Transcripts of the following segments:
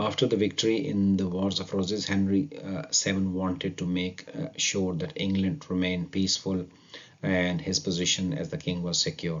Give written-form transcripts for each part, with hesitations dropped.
After the victory in the Wars of Roses, Henry VII wanted to make sure that England remained peaceful and his position as the king was secure.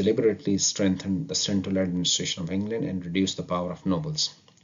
deliberately strengthened the central administration of England and reduced the power of nobles.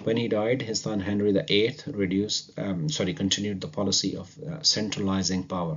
When he died, his son Henry VIII continued the policy of centralizing power.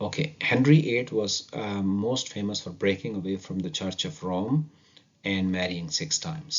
Okay, Henry VIII was most famous for breaking away from the Church of Rome and marrying 6 times.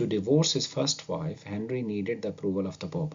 To divorce his first wife, Henry needed the approval of the Pope.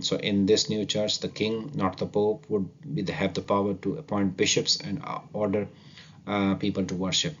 So in this new church, the king, not the pope, would have the power to appoint bishops and order people to worship.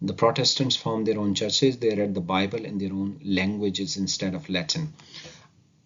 The Protestants formed their own churches. They read the Bible in their own languages instead of Latin.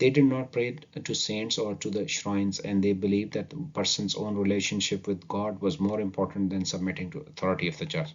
They did not pray to saints or to the shrines, and they believed that the person's own relationship with God was more important than submitting to authority of the church.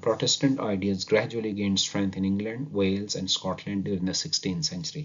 Protestant ideas gradually gained strength in England, Wales and Scotland during the 16th century.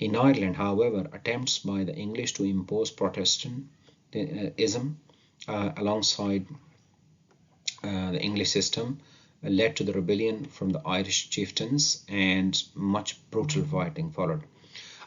In Ireland, however, attempts by the English to impose Protestantism alongside the English system led to the rebellion from the Irish chieftains and much brutal fighting followed.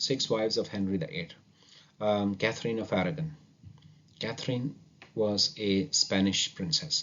6 wives of Henry VIII. Catherine of Aragon. Catherine was a Spanish princess.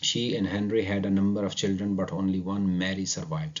She and Henry had a number of children but only one Mary survived.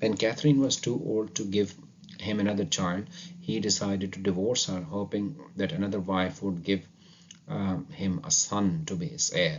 When Catherine was too old to give him another child, he decided to divorce her, hoping that another wife would give him a son to be his heir.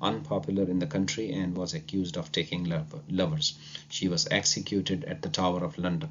unpopular in the country and was accused of taking lovers. She was executed at the Tower of London.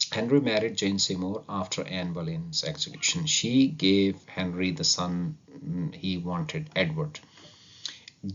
Henry married Jane Seymour after Anne Boleyn's execution. She gave Henry the son he wanted, Edward.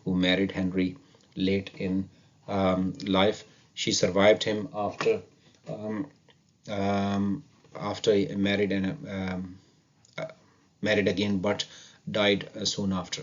who married Henry late in life. She survived him after he married again but died soon after.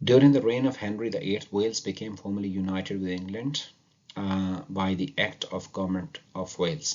During the reign of Henry VIII, Wales became formally united with England by the Act of Government of Wales.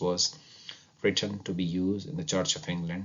was written to be used in the Church of England.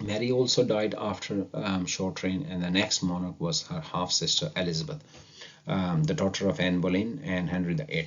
Mary also died after short reign, and the next monarch was her half-sister Elizabeth, the daughter of Anne Boleyn and Henry VIII.